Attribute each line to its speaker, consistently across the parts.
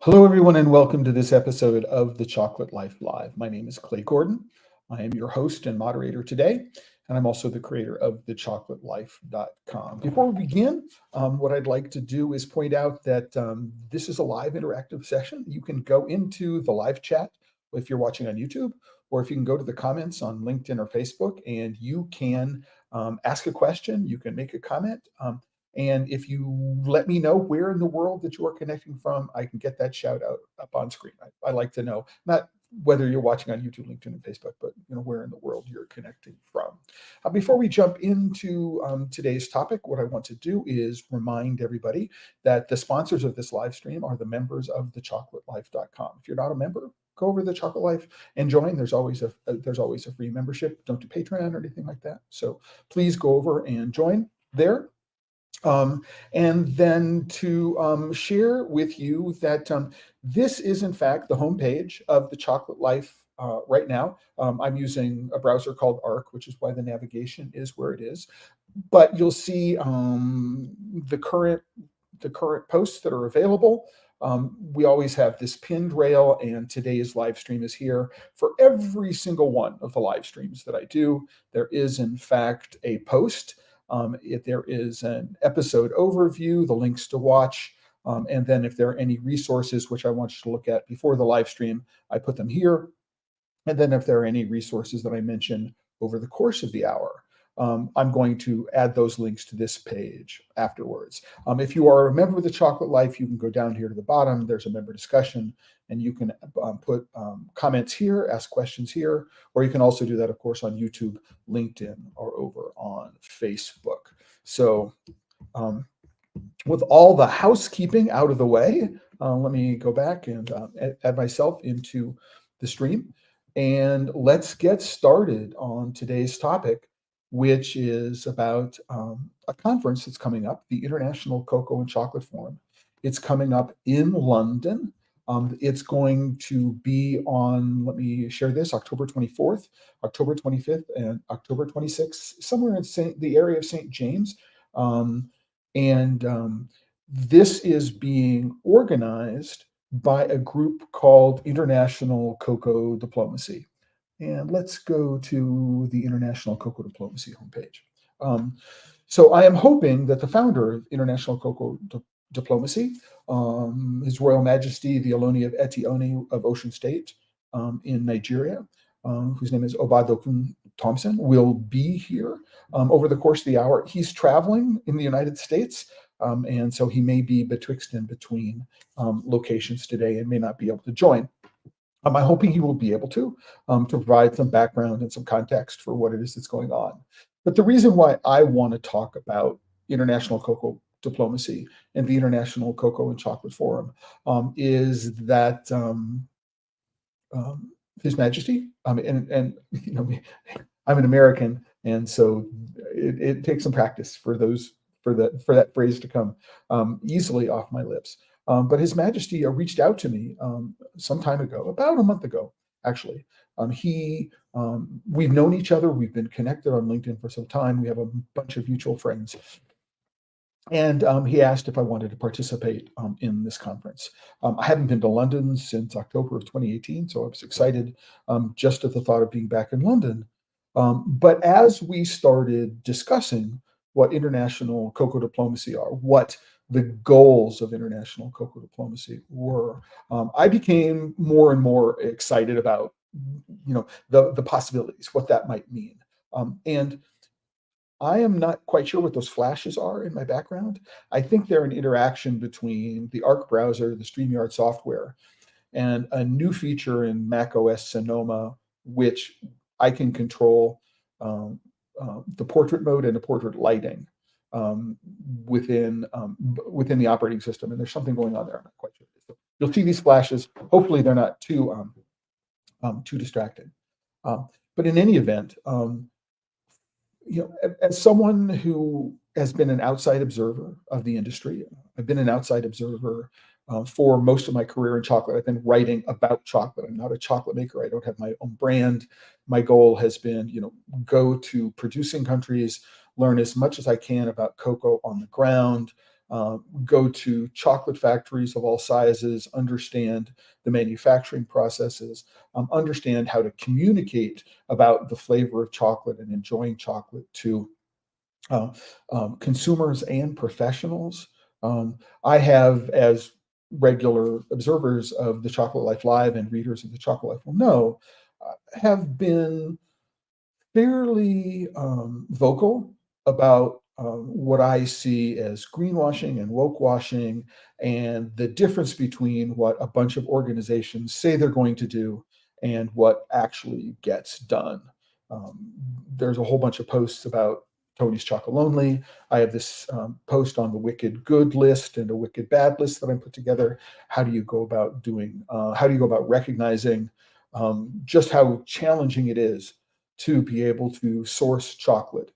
Speaker 1: Hello, everyone, and welcome to this episode of The Chocolate Life Live. My name is Clay Gordon. I am your host and moderator today, and I'm also the creator of TheChocolateLife.com. Before we begin, what I'd like to do is point out that this is a live interactive session. You can go into the live chat if you're watching on YouTube, or if you can go to the comments on LinkedIn or Facebook, and you can ask a question, you can make a comment. And if you let me know where in the world that you are connecting from, I can get that shout out up on screen. I like to know, not whether you're watching on YouTube, LinkedIn, and Facebook, but where in the world you're connecting from. Before we jump into today's topic, what I want to do is remind everybody that the sponsors of this live stream are the members of TheChocolateLife.com. If you're not a member, go over to the Chocolate Life and join. There's always a free membership. Don't do Patreon or anything like that. So please go over and join there. And then to share with you that this is, in fact, the homepage of the Chocolate Life right now. I'm using a browser called Arc, which is why the navigation is where it is. But you'll see the current posts that are available. We always have this pinned rail, and today's live stream is here. For every single one of the live streams that I do, there is, in fact, a post. If there is an episode overview, the links to watch, and then if there are any resources which I want you to look at before the live stream, I put them here. And then if there are any resources that I mention over the course of the hour, I'm going to add those links to this page afterwards. If you are a member of the Chocolate Life, you can go down here to the bottom. There's a member discussion, and you can put comments here, ask questions here, or you can also do that, of course, on YouTube, LinkedIn, or over on Facebook. So with all the housekeeping out of the way, let me go back and add myself into the stream. And let's get started on today's topic, which is about a conference that's coming up, the International Cocoa and Chocolate Forum. It's coming up in London. It's going to be on, let me share this, October 24th, October 25th, and October 26th, somewhere in the area of St. James. This is being organized by a group called International Cocoa Diplomacy. And let's go to the International Cocoa Diplomacy homepage. So I am hoping that the founder of International Cocoa Diplomacy, His Royal Majesty, the Oloni of Eti-Oni of Osun State in Nigeria, whose name is Oba Dokun Thompson, will be here over the course of the hour. He's traveling in the United States, and so he may be betwixt and between locations today and may not be able to join. I'm hoping he will be able to provide some background and some context for what it is that's going on. But the reason why I want to talk about international cocoa diplomacy and the International Cocoa and Chocolate Forum is that His Majesty, I'm an American, and so it takes some practice for that phrase to come easily off my lips. But His Majesty reached out to me some time ago, about a month ago, actually. We've known each other. We've been connected on LinkedIn for some time. We have a bunch of mutual friends. And he asked if I wanted to participate in this conference. I haven't been to London since October of 2018, so I was excited just at the thought of being back in London. But as we started discussing what international cocoa diplomacy are, what the goals of international cocoa diplomacy were, I became more and more excited about, the possibilities, what that might mean. And I am not quite sure what those flashes are in my background. I think they're an interaction between the Arc browser, the StreamYard software, and a new feature in macOS Sonoma, which I can control the portrait mode and the portrait lighting within the operating system. And there's something going on there. I'm not quite sure. So you'll see these flashes. Hopefully, they're not too distracting. But in any event, as someone who has been an outside observer of the industry, I've been an outside observer for most of my career in chocolate. I've been writing about chocolate. I'm not a chocolate maker. I don't have my own brand. My goal has been, go to producing countries, learn as much as I can about cocoa on the ground, go to chocolate factories of all sizes, understand the manufacturing processes, understand how to communicate about the flavor of chocolate and enjoying chocolate to uh, consumers and professionals. I have, as regular observers of the Chocolate Life Live and readers of the Chocolate Life will know, have been fairly vocal about what I see as greenwashing and woke washing, and the difference between what a bunch of organizations say they're going to do and what actually gets done. Um, there's a whole bunch of posts about Tony's Chocolonely. I have this post on the wicked good list and a wicked bad list that I put together. How do you go about doing, how do you go about recognizing just how challenging it is to be able to source chocolate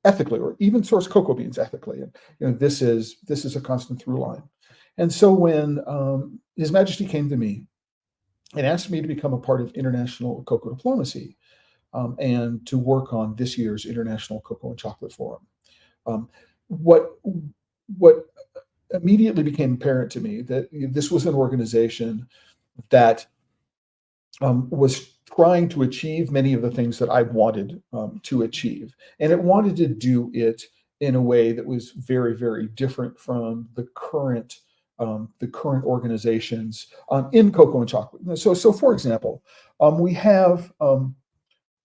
Speaker 1: ethically, or even source cocoa beans ethically? And this is a constant through line. And so when His Majesty came to me and asked me to become a part of international cocoa diplomacy, and to work on this year's International Cocoa and Chocolate Forum, um, what what immediately became apparent to me that this was an organization that was trying to achieve many of the things that I wanted to achieve. And it wanted to do it in a way that was very, very different from the current organizations in cocoa and chocolate. So for example, we have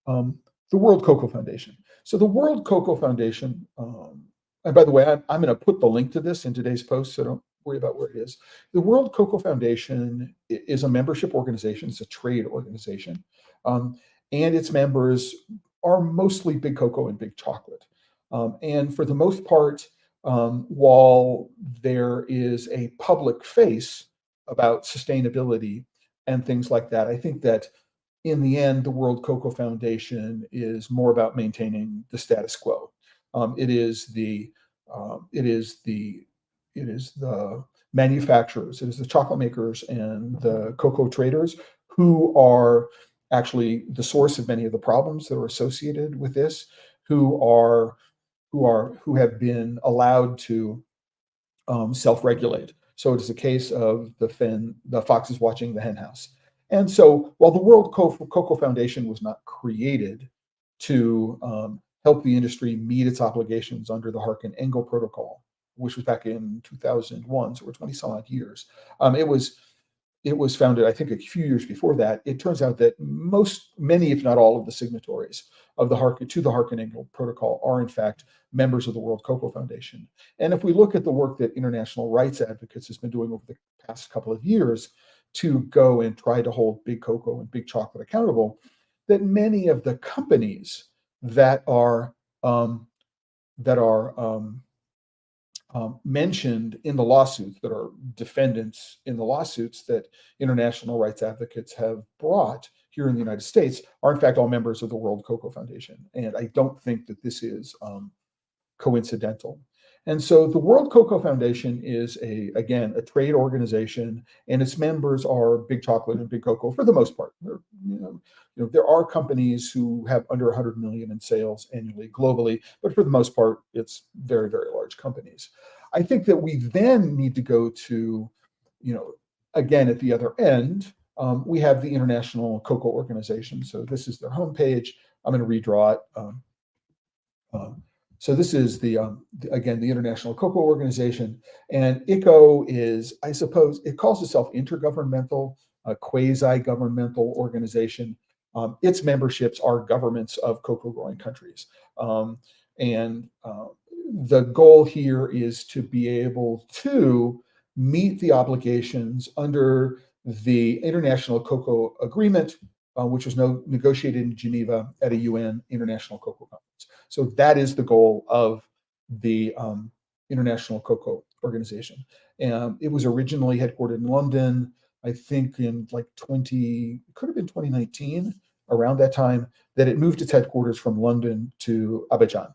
Speaker 1: the World Cocoa Foundation. So the World Cocoa Foundation, and by the way, I'm going to put the link to this in today's post, so don't worry about where it is. The World Cocoa Foundation is a membership organization. It's a trade organization, and its members are mostly big cocoa and big chocolate. And for the most part, while there is a public face about sustainability and things like that, I think that in the end, the World Cocoa Foundation is more about maintaining the status quo. It is the manufacturers, it is the chocolate makers and the cocoa traders who are actually the source of many of the problems that are associated with this, who have been allowed to self-regulate. So it is a case of the fox is watching the hen house. And so while the World Cocoa Foundation was not created to help the industry meet its obligations under the Harkin-Engel Protocol, which was back in 2001, so we're 20 some odd years, it was founded, I think, a few years before that. It turns out that many, if not all, of the signatories of the Harkin-Engel Protocol are in fact members of the World Cocoa Foundation. And if we look at the work that international rights advocates has been doing over the past couple of years to go and try to hold big cocoa and big chocolate accountable, that many of the companies that are mentioned in the lawsuits, that are defendants in the lawsuits that international rights advocates have brought here in the United States, are in fact all members of the World Cocoa Foundation. And I don't think that this is coincidental. And so the World Cocoa Foundation is again, a trade organization, and its members are big chocolate and big cocoa for the most part. There are companies who have under 100 million in sales annually globally, but for the most part, it's very, very large companies. I think that we then need to go to, again, at the other end, we have the International Cocoa Organization. So this is their homepage. I'm going to redraw it. So this is again, the International Cocoa Organization, and ICO is, I suppose, it calls itself intergovernmental, a quasi-governmental organization. Its memberships are governments of cocoa growing countries. And the goal here is to be able to meet the obligations under the International Cocoa Agreement, which was negotiated in Geneva at a UN International Cocoa Conference. So that is the goal of the International Cocoa Organization. And it was originally headquartered in London, I think in could have been 2019, around that time, that it moved its headquarters from London to Abidjan.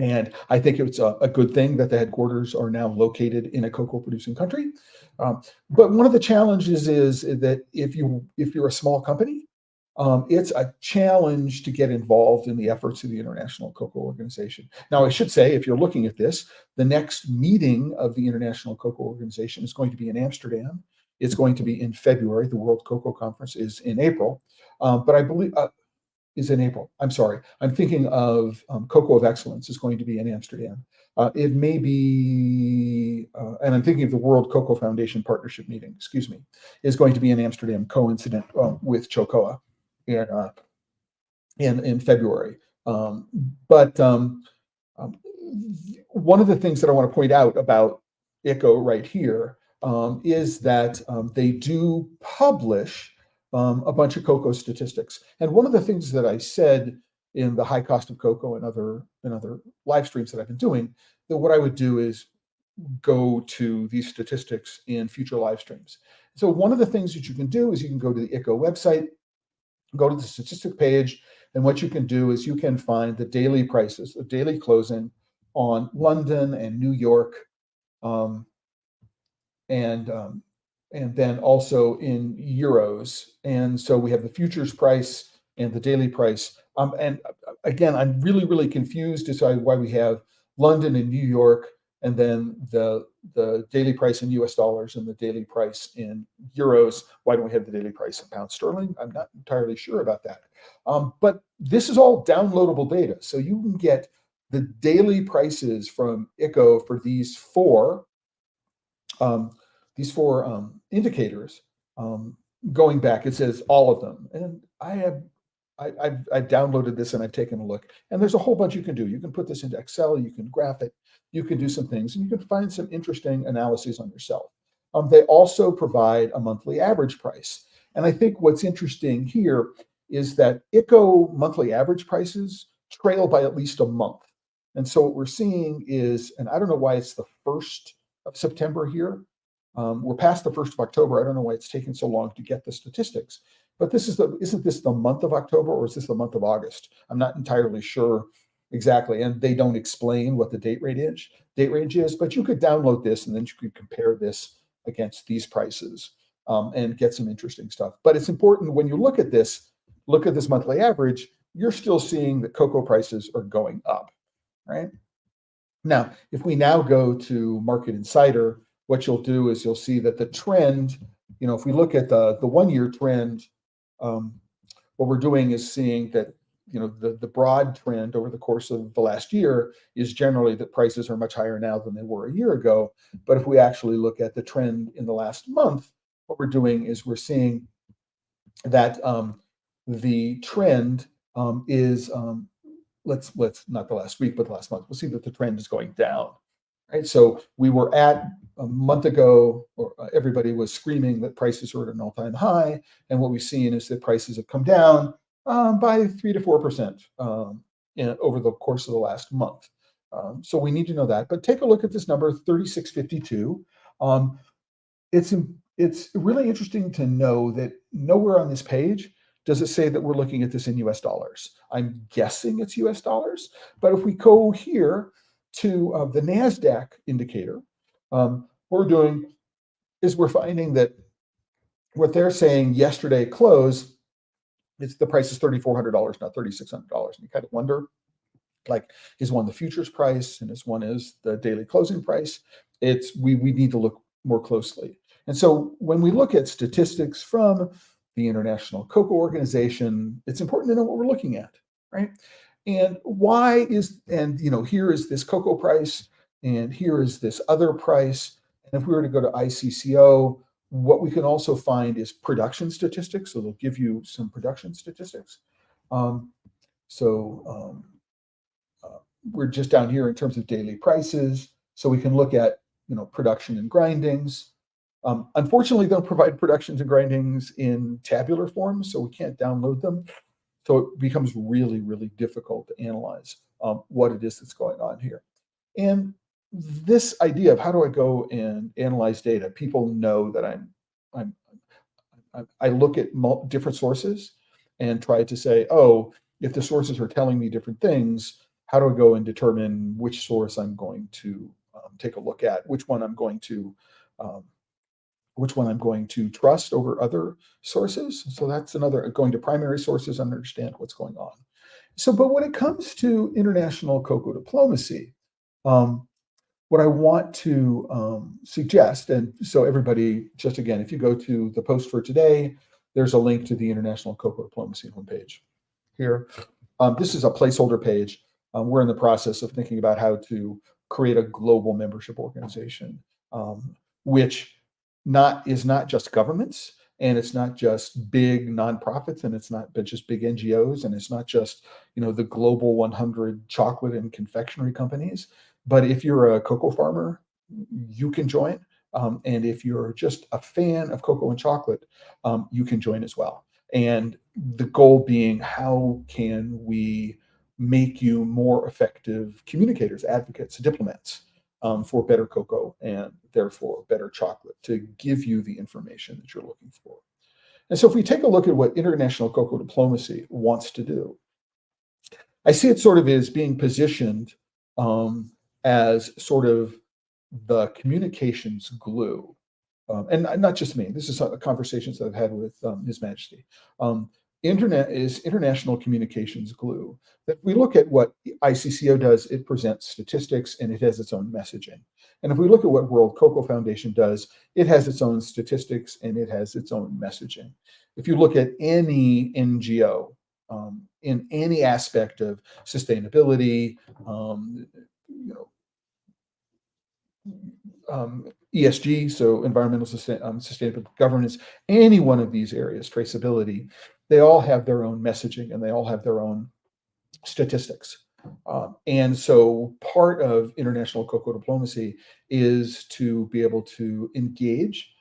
Speaker 1: And I think it's a good thing that the headquarters are now located in a cocoa producing country. But one of the challenges is that if you're a small company, it's a challenge to get involved in the efforts of the International Cocoa Organization. Now, I should say, if you're looking at this, the next meeting of the International Cocoa Organization is going to be in Amsterdam. It's going to be in February. The World Cocoa Conference is in April, but I believe is in April. I'm sorry. I'm thinking of Cocoa of Excellence is going to be in Amsterdam. It may be, and I'm thinking of the World Cocoa Foundation Partnership meeting, excuse me, is going to be in Amsterdam, coincident with Chocoa in February. But one of the things that I want to point out about ICO right here is that they do publish a bunch of cocoa statistics. And one of the things that I said in the high cost of cocoa and other live streams that I've been doing, that what I would do is go to these statistics in future live streams. So one of the things that you can do is you can go to the ICO website, go to the statistic page, and what you can do is you can find the daily prices, the daily closing on London and New York, and then also in euros. And so we have the futures price and the daily price. And again, I'm really confused as to why we have London and New York, and then the daily price in US dollars and the daily price in euros. Why don't we have the daily price in pound sterling? I'm not entirely sure about that. But this is all downloadable data. So you can get the daily prices from ICO for these four indicators going back. It says all of them, and I've downloaded this and I've taken a look, and there's a whole bunch you can do. You can put this into Excel, you can graph it, you can do some things, and you can find some interesting analyses on yourself. They also provide a monthly average price, and I think what's interesting here is that ICO monthly average prices trail by at least a month. And so what we're seeing is, and I don't know why it's the 1st of September here. We're past the 1st of October. I don't know why it's taken so long to get the statistics, but isn't this the month of October, or is this the month of August? I'm not entirely sure exactly. And they don't explain what the date range is, but you could download this and then you could compare this against these prices and get some interesting stuff. But it's important when you look at this monthly average, you're still seeing that cocoa prices are going up, right? Now, if we now go to Market Insider, what you'll do is you'll see that the trend, if we look at the 1-year trend, what we're doing is seeing that, the broad trend over the course of the last year is generally that prices are much higher now than they were a year ago. But if we actually look at the trend in the last month, what we're doing is we're seeing that the trend is, let's not the last week, but the last month, we'll see that the trend is going down. Right, so we were at a month ago, or everybody was screaming that prices are at an all-time high, and what we've seen is that prices have come down by 3 to 4% over the course of the last month. So we need to know that. But take a look at this number, 3652. It's really interesting to know that nowhere on this page does it say that we're looking at this in US dollars. I'm guessing it's US dollars, but if we go here to the NASDAQ indicator, what we're doing is we're finding that what they're saying yesterday close, the price is $3,400, not $3,600. And you kind of wonder, like, is one the futures price and is one is the daily closing price? We need to look more closely. And so when we look at statistics from the International Cocoa Organization, it's important to know what we're looking at, right? And here is this cocoa price, and here is this other price. And if we were to go to ICCO, what we can also find is production statistics. So they'll give you some production statistics. We're just down here in terms of daily prices. So we can look at, production and grindings. Unfortunately, they don't provide productions and grindings in tabular form, so we can't download them. So it becomes really difficult to analyze what it is that's going on here. And this idea of how do I go and analyze data? People know that I look at different sources and try to say, oh, if the sources are telling me different things, how do I go and determine which source I'm going to take a look at, which one I'm going to which one I'm going to trust over other sources. So that's another, going to primary sources and understand what's going on. So, but when it comes to international cocoa diplomacy, um, what I want to suggest, and so everybody, just again, if you go to the post for today, there's a link to the International Cocoa Diplomacy homepage here. This is a placeholder page. We're in the process of thinking about how to create a global membership organization, which is not just governments, and it's not just big nonprofits, and it's not just big NGOs, and it's not just the global 100 chocolate and confectionery companies. But if you're a cocoa farmer, you can join. And if you're just a fan of cocoa and chocolate, you can join as well. And the goal being, how can we make you more effective communicators, advocates, diplomats for better cocoa and therefore better chocolate, to give you the information that you're looking for. And so if we take a look at what international cocoa diplomacy wants to do, I see it sort of as being positioned as sort of the communications glue. And not just me, this is conversations that I've had with His Majesty. Internet is international communications glue. That we look at what ICCO does, it presents statistics and it has its own messaging. And if we look at what World Cocoa Foundation does, it has its own statistics and it has its own messaging. If you look at any NGO in any aspect of sustainability, ESG, so environmental sustainable governance, any one of these areas, traceability, they all have their own messaging and they all have their own statistics. And so part of international cocoa diplomacy is to be able to engage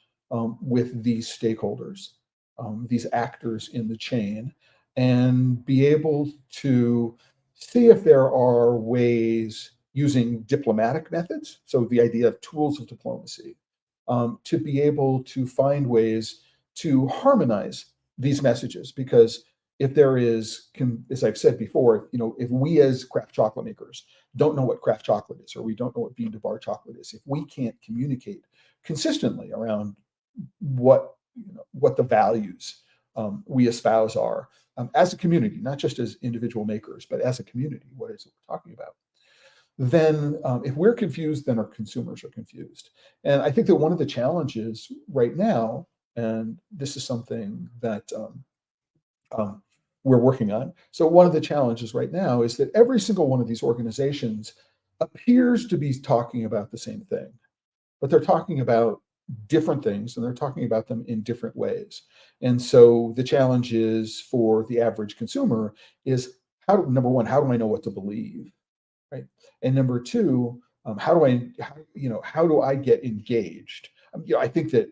Speaker 1: with these stakeholders, these actors in the chain, and be able to see if there are ways, using diplomatic methods, so the idea of tools of diplomacy, to be able to find ways to harmonize these messages. Because if there is, as I've said before, if we as craft chocolate makers don't know what craft chocolate is, or we don't know what bean to bar chocolate is, if we can't communicate consistently around what the values we espouse are, as a community, not just as individual makers, but as a community, what is it we're talking about? Then if we're confused, then our consumers are confused. And I think that one of the challenges right now, and this is something that we're working on. So one of the challenges right now is that every single one of these organizations appears to be talking about the same thing, but they're talking about different things and they're talking about them in different ways. And so the challenge is, for the average consumer, is number one, how do I know what to believe? Right. And number two, how do I get engaged? I think that,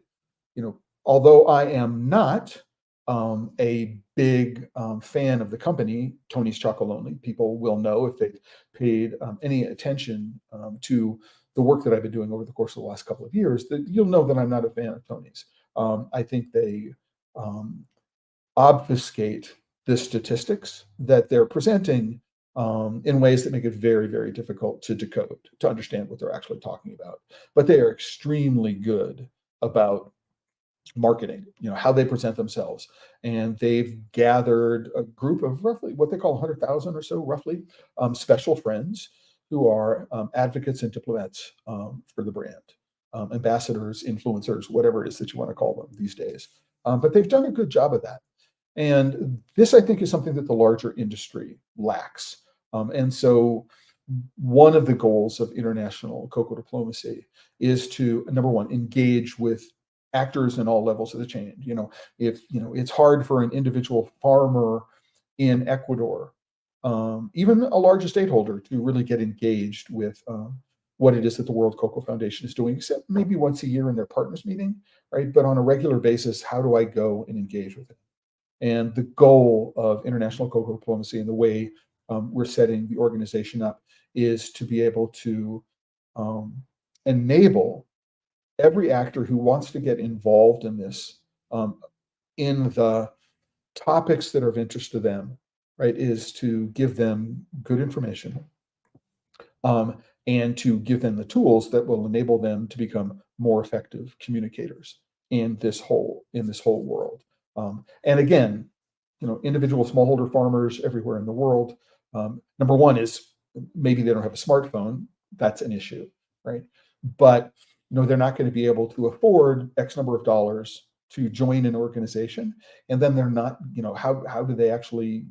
Speaker 1: although I am not a big fan of the company, Tony's Chocolate Only, people will know, if they've paid any attention to the work that I've been doing over the course of the last couple of years, that you'll know that I'm not a fan of Tony's. I think they obfuscate the statistics that they're presenting in ways that make it very, very difficult to decode, to understand what they're actually talking about. But they are extremely good about marketing, how they present themselves. And they've gathered a group of roughly what they call 100,000 or so, roughly, special friends who are advocates and diplomats for the brand, ambassadors, influencers, whatever it is that you want to call them these days. But they've done a good job of that. And this, I think, is something that the larger industry lacks. And so one of the goals of international cocoa diplomacy is to, number one, engage with actors in all levels of the chain. If it's hard for an individual farmer in Ecuador, even a large estate holder, to really get engaged with what it is that the World Cocoa Foundation is doing, except maybe once a year in their partners meeting, right? But on a regular basis, how do I go and engage with it? And the goal of international cocoa diplomacy, and the way we're setting the organization up, is to be able to enable every actor who wants to get involved in this, in the topics that are of interest to them, right, is to give them good information and to give them the tools that will enable them to become more effective communicators. in this whole world. And again, individual smallholder farmers everywhere in the world. Number one is maybe they don't have a smartphone. That's an issue, right? But they're not going to be able to afford X number of dollars to join an organization, and then they're not. How do they actually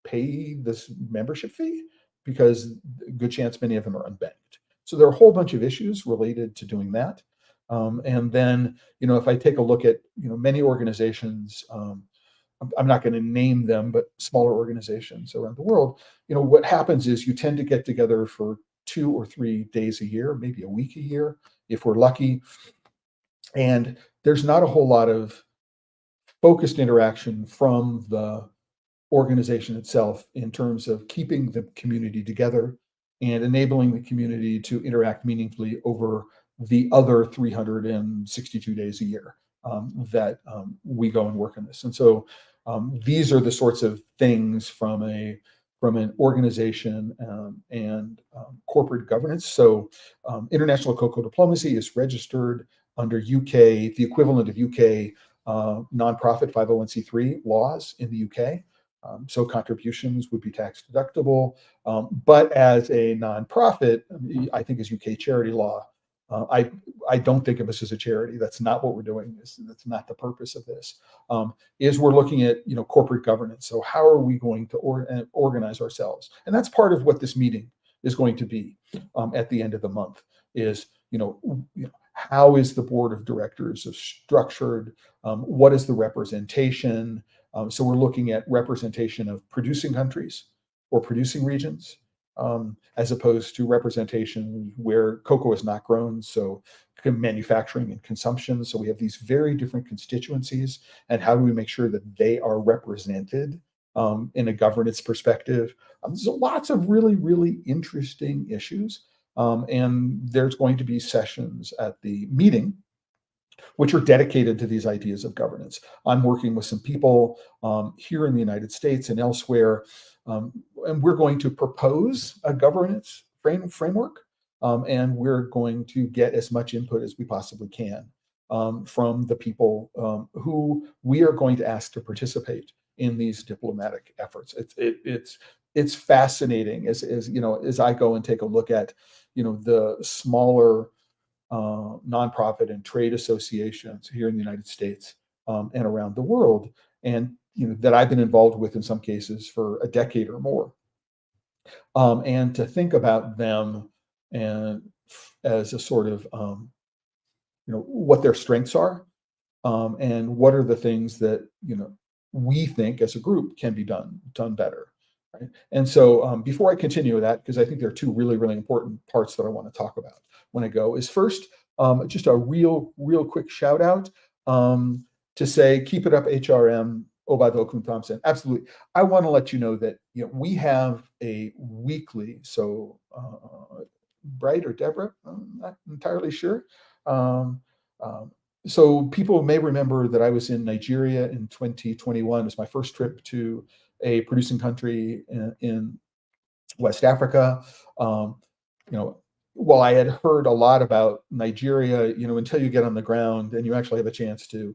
Speaker 1: pay this membership fee? Because good chance many of them are unbanked. So there are a whole bunch of issues related to doing that. And then, if I take a look at, many organizations, I'm not going to name them, but smaller organizations around the world, what happens is you tend to get together for 2 or 3 days a year, maybe a week a year, if we're lucky. And there's not a whole lot of focused interaction from the organization itself in terms of keeping the community together and enabling the community to interact meaningfully over the other 362 days a year that we go and work on this. And so these are the sorts of things from an organization and corporate governance. So international cocoa diplomacy is registered under UK, the equivalent of UK nonprofit 501c3 laws in the UK. So contributions would be tax deductible, but as a nonprofit, I think is UK charity law. I don't think of us as a charity. That's not what we're doing. That's not the purpose of this. Is we're looking at corporate governance. So how are we going to organize ourselves? And that's part of what this meeting is going to be at the end of the month. Is how is the board of directors structured? What is the representation? So we're looking at representation of producing countries or producing regions, as opposed to representation where cocoa is not grown, so manufacturing and consumption. So we have these very different constituencies, and how do we make sure that they are represented in a governance perspective? There's lots of really, really interesting issues, and there's going to be sessions at the meeting which are dedicated to these ideas of governance. I'm working with some people here in the United States and elsewhere, and we're going to propose a governance framework, and we're going to get as much input as we possibly can from the people who we are going to ask to participate in these diplomatic efforts. It's fascinating as I go and take a look at the smaller nonprofit and trade associations here in the United States and around the world, and that I've been involved with in some cases for a decade or more, and to think about them and as a sort of what their strengths are, and what are the things that we think as a group can be done better. Right? And so before I continue with that, because I think there are two really, really important parts that I want to talk about when I go, is first, just a real quick shout out to say, keep it up, HRM Oba Dokun Thompson. Absolutely. I want to let you know that we have a weekly, so Bright or Deborah, I'm not entirely sure. So people may remember that I was in Nigeria in 2021. It was my first trip to a producing country in West Africa. While I had heard a lot about Nigeria, until you get on the ground and you actually have a chance to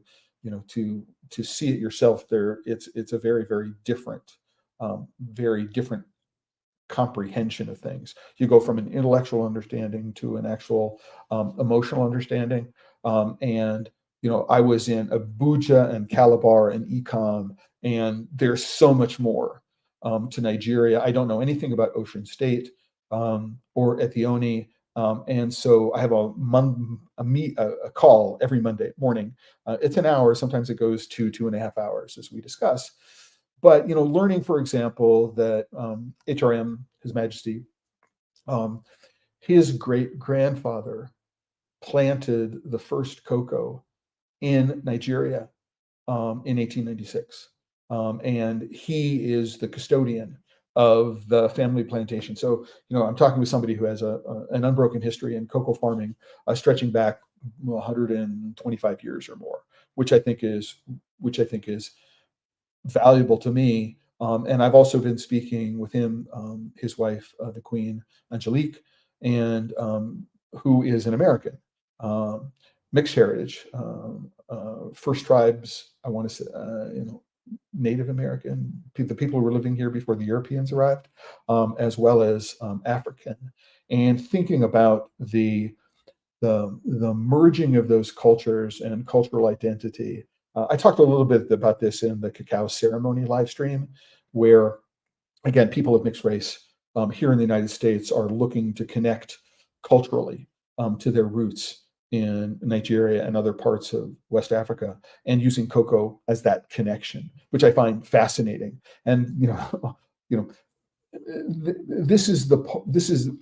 Speaker 1: see it yourself, there, it's a very, very different comprehension of things. You go from an intellectual understanding to an actual emotional understanding. And I was in Abuja and Calabar and Ecom, and there's so much more to Nigeria. I don't know anything about Osun State or Eti-Oni. And so I have a call every Monday morning. It's an hour. Sometimes it goes to 2.5 hours, as we discuss. But learning, for example, that HRM, His Majesty, his great grandfather planted the first cocoa in Nigeria in 1896, and he is the custodian of the family plantation. So, I'm talking with somebody who has an unbroken history in cocoa farming, stretching back 125 years or more, which I think is valuable to me. And I've also been speaking with him, his wife, the Queen Angelique, and who is an American, mixed heritage, first tribes, I want to say, Native American, the people who were living here before the Europeans arrived, as well as African, and thinking about the merging of those cultures and cultural identity. I talked a little bit about this in the cacao ceremony live stream, where again, people of mixed race here in the United States are looking to connect culturally to their roots in Nigeria and other parts of West Africa, and using cocoa as that connection, which I find fascinating. And you know, this is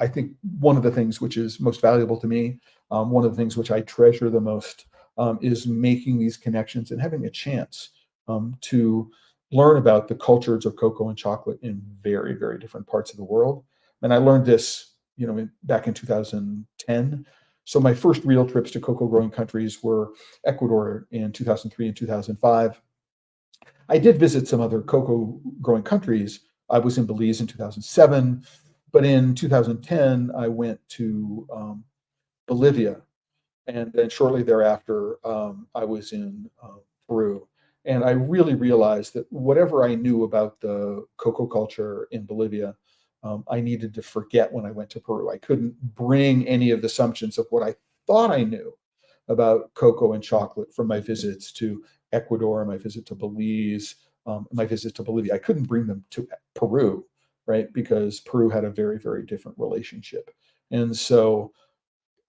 Speaker 1: I think one of the things which is most valuable to me. One of the things which I treasure the most is making these connections and having a chance to learn about the cultures of cocoa and chocolate in very, very different parts of the world. And I learned this, back in 2010. So my first real trips to cocoa growing countries were Ecuador in 2003 and 2005. I did visit some other cocoa growing countries. I was in Belize in 2007, but in 2010, I went to Bolivia. And then shortly thereafter, I was in Peru. And I really realized that whatever I knew about the cocoa culture in Bolivia, I needed to forget when I went to Peru. I couldn't bring any of the assumptions of what I thought I knew about cocoa and chocolate from my visits to Ecuador, my visit to Belize, my visit to Bolivia. I couldn't bring them to Peru, right? Because Peru had a very, very different relationship. And so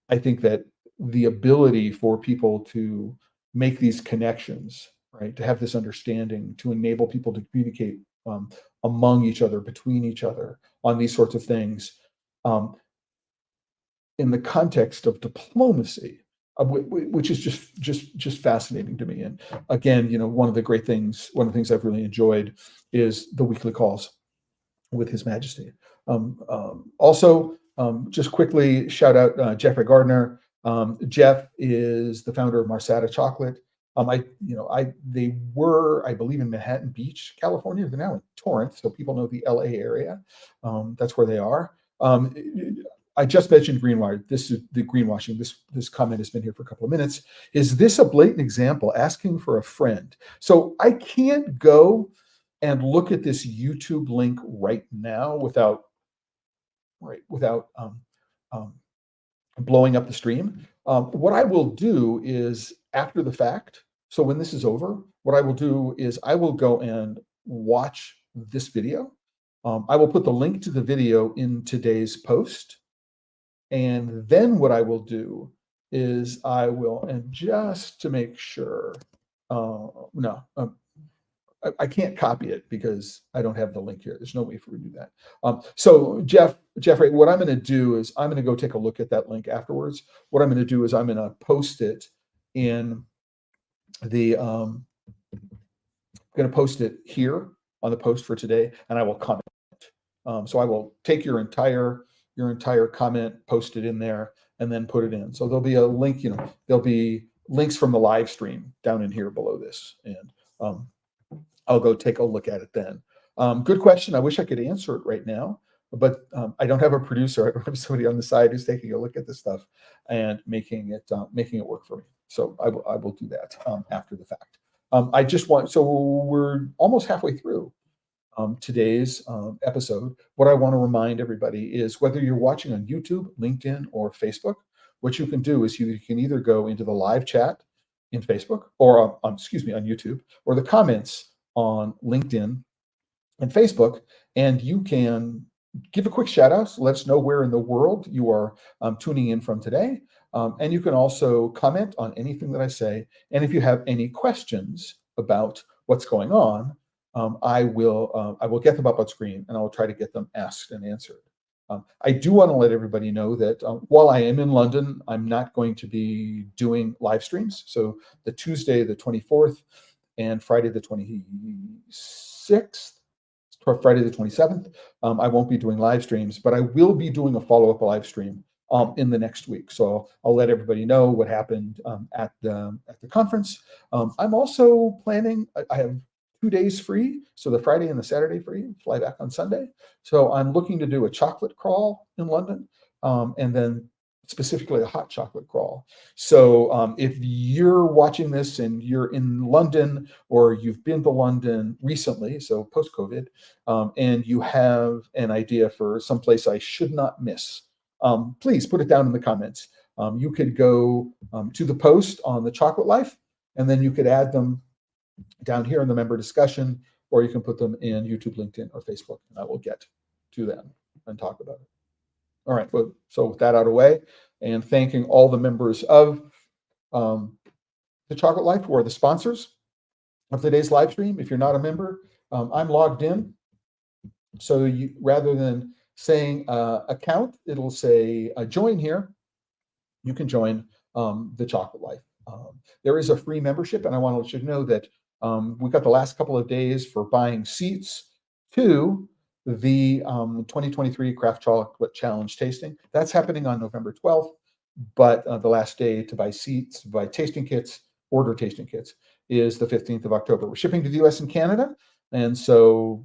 Speaker 1: I think that the ability for people to make these connections, right, to have this understanding, to enable people to communicate among each other, between each other on these sorts of things, in the context of diplomacy, which is just fascinating to me. And again, one of the things I've really enjoyed is the weekly calls with His Majesty. Also, just quickly shout out Jeffrey Gardner. Jeff is the founder of Marsata Chocolate. They were, I believe, in Manhattan Beach, California. They're now in Torrance, so people know the LA area. That's where they are. I just mentioned greenwashing. This is the greenwashing. This comment has been here for a couple of minutes. Is this a blatant example? Asking for a friend. So I can't go and look at this YouTube link right now without blowing up the stream. What I will do is after the fact. So when this is over, what I will do is I will go and watch this video. I will put the link to the video in today's post. And then what I will do is and just to make sure, I can't copy it because I don't have the link here. There's no way for me to do that. So Jeffrey, what I'm going to do is I'm going to go take a look at that link afterwards. What I'm going to do is I'm going to post it in the, I'm going to post it here on the post for today, and I will comment. So I will take your entire comment, post it in there, and then put it in. So there'll be a link, there'll be links from the live stream down in here below this. And I'll go take a look at it then. Good question. I wish I could answer it right now, but I don't have a producer. I don't have somebody on the side who's taking a look at this stuff and making it work for me. So I will do that after the fact. So we're almost halfway through today's episode. What I want to remind everybody is whether you're watching on YouTube, LinkedIn, or Facebook, what you can do is you can either go into the live chat in Facebook or on YouTube, or the comments on LinkedIn and Facebook, and you can give a quick shout out. So let us know where in the world you are tuning in from today. And you can also comment on anything that I say. And if you have any questions about what's going on, I will get them up on screen and I will try to get them asked and answered. I do want to let everybody know that while I am in London, I'm not going to be doing live streams. So the Tuesday, the 24th, and Friday, the 26th, Friday, the 27th, I won't be doing live streams, but I will be doing a follow-up live stream in the next week. So I'll let everybody know what happened at the conference. I'm also planning, I have 2 days free, so the Friday and the Saturday free, fly back on Sunday. So I'm looking to do a chocolate crawl in London, and then specifically a hot chocolate crawl. So if you're watching this and you're in London or you've been to London recently, so post-COVID, and you have an idea for someplace I should not miss, please put it down in the comments. You could go to the post on the Chocolate Life, and then you could add them down here in the member discussion, or you can put them in YouTube, LinkedIn, or Facebook, and I will get to them and talk about it. All right, so with that out of the way, and thanking all the members of the Chocolate Life who are the sponsors of today's live stream. If you're not a member, I'm logged in. So you, rather than saying account, it'll say join here. You can join the Chocolate Life. There is a free membership, and I want to let you know that we've got the last couple of days for buying seats to the 2023 Craft Chocolate Challenge tasting. That's happening on November 12th, but the last day to buy seats, buy tasting kits, order tasting kits is the 15th of October. We're shipping to the US and Canada, and so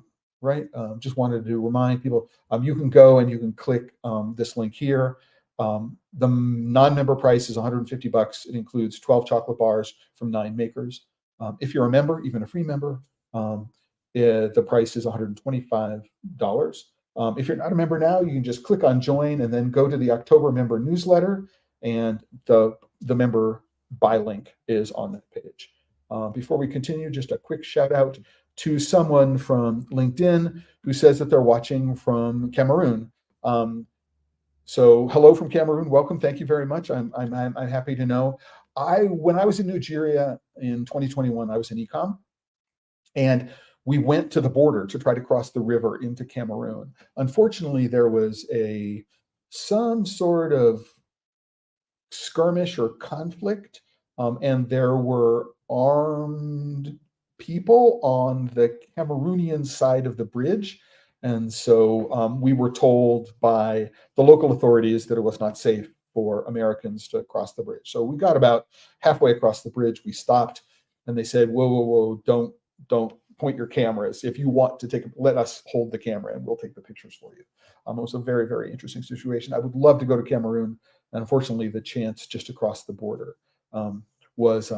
Speaker 1: just wanted to remind people, you can go and you can click this link here. The non-member price is $150. It includes 12 chocolate bars from 9 makers. If you're a member, even a free member, the price is $125. If you're not a member now, you can just click on join and then go to the October member newsletter, and the member buy link is on that page. Before we continue, just a quick shout out to someone from LinkedIn who says that they're watching from Cameroon. So hello from Cameroon, welcome, thank you very much. I'm happy to know. When I was in Nigeria in 2021, I was in ecom, and we went to the border to try to cross the river into Cameroon. Unfortunately, there was some sort of skirmish or conflict, and there were armed people on the Cameroonian side of the bridge. And so we were told by the local authorities that it was not safe for Americans to cross the bridge. So we got about halfway across the bridge, we stopped, and they said, whoa, whoa, whoa, don't point your cameras. If you want to let us hold the camera and we'll take the pictures for you. It was a very, very interesting situation. I would love to go to Cameroon. And unfortunately, the chance just to cross the border was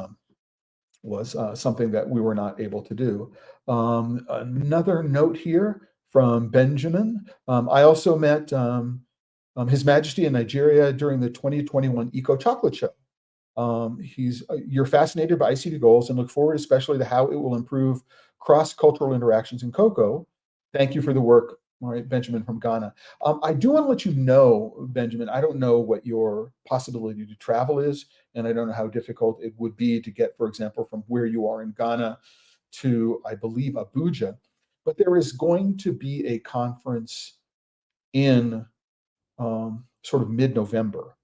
Speaker 1: something that we were not able to do. Another note here from Benjamin. I also met His Majesty in Nigeria during the 2021 Eco Chocolate Show. You're fascinated by ICD goals and look forward especially to how it will improve cross-cultural interactions in cocoa. Thank you for the work. All right, Benjamin from Ghana. I do want to let you know, Benjamin, I don't know what your possibility to travel is, and I don't know how difficult it would be to get, for example, from where you are in Ghana to, I believe, Abuja. But there is going to be a conference in sort of mid-November.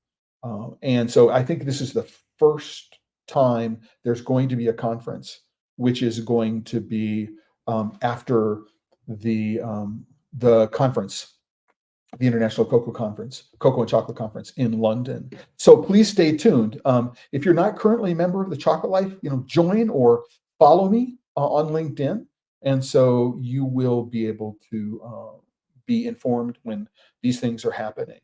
Speaker 1: And so I think this is the first time there's going to be a conference, which is going to be after the conference, the International Cocoa and Chocolate Conference in London. So please stay tuned. If you're not currently a member of the Chocolate Life, join or follow me on LinkedIn, and so you will be able to be informed when these things are happening.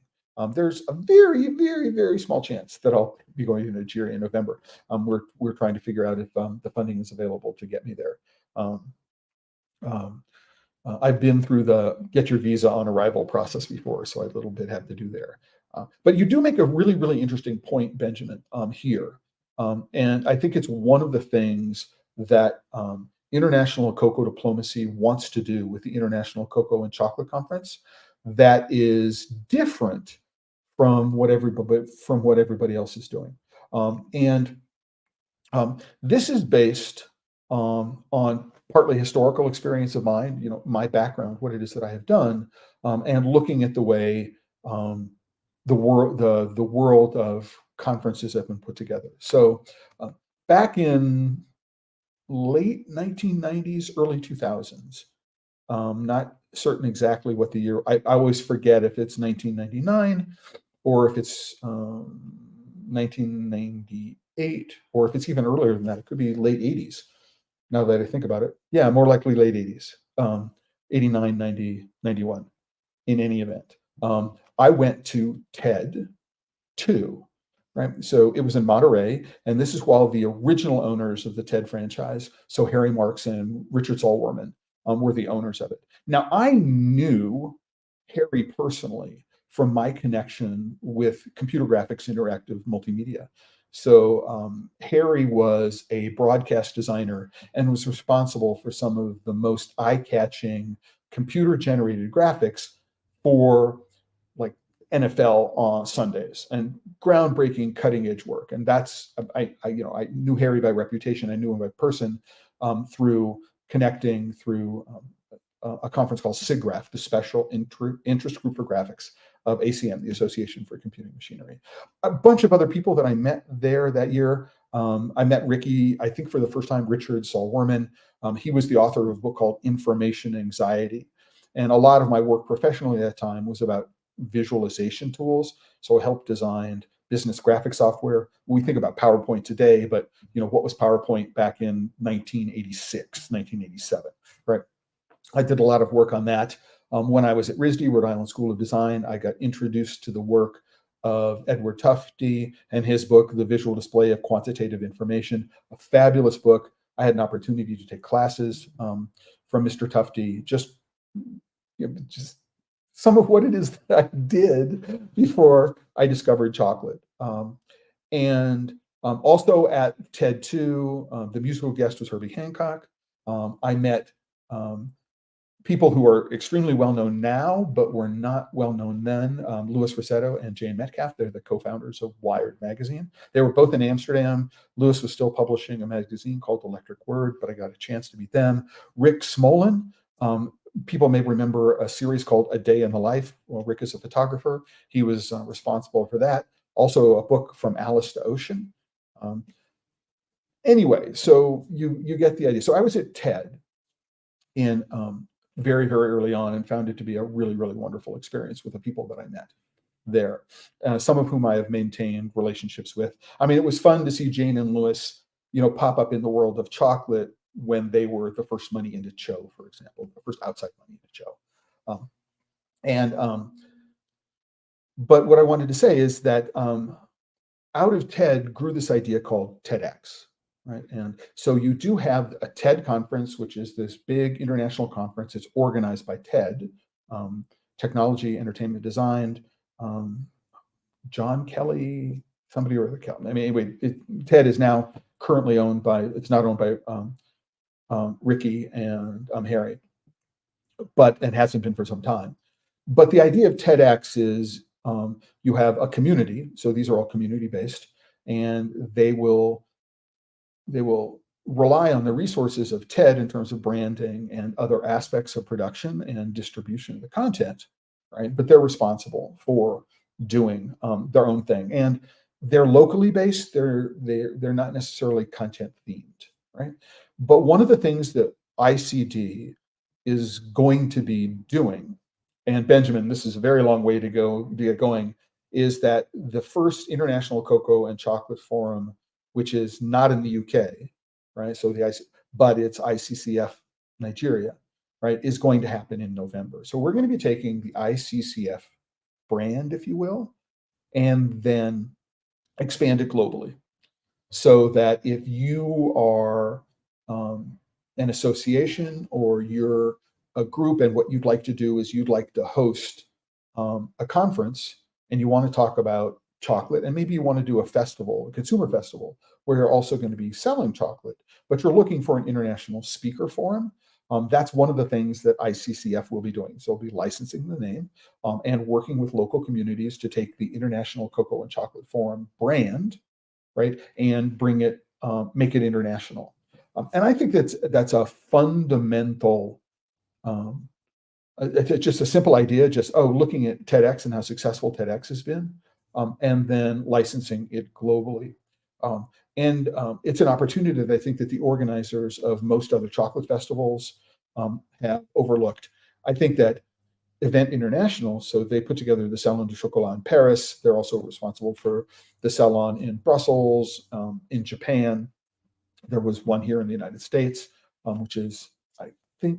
Speaker 1: There's a very, very, very small chance that I'll be going to Nigeria in November. We're trying to figure out if the funding is available to get me there. I've been through the get your visa on arrival process before, so I a little bit have to do there. But you do make a really, really interesting point, Benjamin, here. And I think it's one of the things that international cocoa diplomacy wants to do with the International Cocoa and Chocolate Conference that is different from what everybody else is doing. This is based on partly historical experience of mine, my background, what it is that I have done, and looking at the way the world of conferences have been put together. So back in late 1990s, early 2000s, not certain exactly what the year, I always forget if it's 1999 or if it's 1998, or if it's even earlier than that. It could be late 80s. Now that I think about it, yeah, more likely late 80s, 89, 90, 91, in any event. I went to TED 2, right? So it was in Monterey, and this is while the original owners of the TED franchise, so Harry Marks and Richard Zollwarman, were the owners of it. Now, I knew Harry personally from my connection with computer graphics interactive multimedia. So Harry was a broadcast designer and was responsible for some of the most eye-catching computer-generated graphics for like NFL on Sundays and groundbreaking, cutting-edge work. And that's I knew Harry by reputation. I knew him by person through connecting through a conference called SIGGRAPH, the Special Interest Group for Graphics of ACM, the Association for Computing Machinery. A bunch of other people that I met there that year. I met Ricky, I think for the first time, Richard Zollwarman. He was the author of a book called Information Anxiety. And a lot of my work professionally at that time was about visualization tools. So I helped design business graphic software. We think about PowerPoint today, but what was PowerPoint back in 1986, 1987, right? I did a lot of work on that. When I was at RISD, Rhode Island School of Design, I got introduced to the work of Edward Tufte and his book, The Visual Display of Quantitative Information, a fabulous book. I had an opportunity to take classes from Mr. Tufte, just some of what it is that I did before I discovered chocolate. And also at TED 2, the musical guest was Herbie Hancock. I met people who are extremely well known now, but were not well known then. Louis Rossetto and Jane Metcalf, they're the co-founders of Wired magazine. They were both in Amsterdam. Louis was still publishing a magazine called Electric Word, but I got a chance to meet them. Rick Smolin, people may remember a series called A Day in the Life. Well, Rick is a photographer. He was responsible for that. Also a book From Alice to Ocean. Anyway, so you get the idea. So I was at TED in very, very early on and found it to be a really, really wonderful experience with the people that I met there, some of whom I have maintained relationships with. I mean, it was fun to see Jane and Louis, pop up in the world of chocolate when they were the first money into Cho, for example, the first outside money into Cho. But what I wanted to say is that out of TED grew this idea called TEDx. Right. And so you do have a TED conference, which is this big international conference. It's organized by TED, Technology, Entertainment, Design, John Kelly, somebody or other Kelly. I mean, anyway, TED is now currently it's not owned by Ricky and Harry, and hasn't been for some time. But the idea of TEDx is you have a community. So these are all community based, and they will rely on the resources of TED in terms of branding and other aspects of production and distribution of the content, right? But they're responsible for doing their own thing, and they're locally based. They're not necessarily content themed, right? But one of the things that ICD is going to be doing, and Benjamin, this is a very long way to go to get going, is that the first International Cocoa and Chocolate Forum, which is not in the UK, right? So but it's ICCF Nigeria, right, is going to happen in November. So we're going to be taking the ICCF brand, if you will, and then expand it globally. So that if you are an association or you're a group and what you'd like to do is you'd like to host a conference and you want to talk about chocolate, and maybe you want to do a festival, a consumer festival, where you're also going to be selling chocolate, but you're looking for an international speaker forum. That's one of the things that ICCF will be doing. So we'll be licensing the name and working with local communities to take the International Cocoa and Chocolate Forum brand, right, and bring it, make it international. And I think that's a fundamental, it's just a simple idea, looking at TEDx and how successful TEDx has been, and then licensing it globally. And it's an opportunity that I think that the organizers of most other chocolate festivals have overlooked. I think that Event International, so they put together the Salon du Chocolat in Paris. They're also responsible for the Salon in Brussels, in Japan. There was one here in the United States, which is, I think,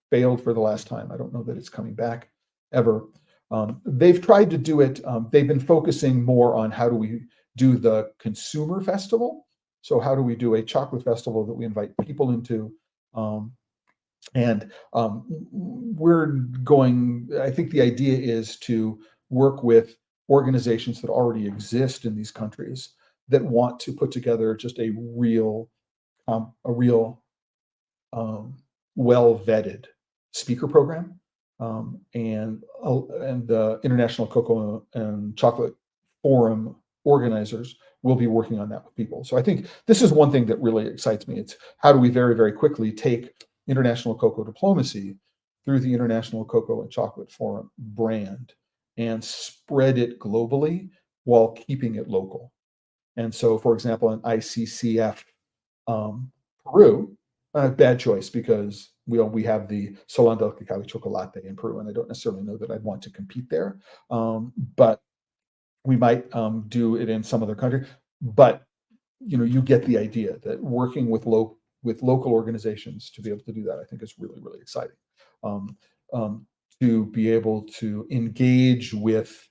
Speaker 1: failed for the last time. I don't know that it's coming back ever. They've tried to do it. They've been focusing more on how do we do the consumer festival. So how do we do a chocolate festival that we invite people into? And we're going, I think the idea is to work with organizations that already exist in these countries that want to put together just a real well-vetted speaker program. And the International Cocoa and Chocolate Forum organizers will be working on that with people. So I think this is one thing that really excites me. It's how do we very, very quickly take international cocoa diplomacy through the International Cocoa and Chocolate Forum brand and spread it globally while keeping it local. And so, for example, in ICCF Peru, bad choice because we have the Salón del Cacao y Chocolate in Peru, and I don't necessarily know that I'd want to compete there, but we might do it in some other country. But you get the idea that working with local organizations to be able to do that, I think is really, really exciting. To be able to engage with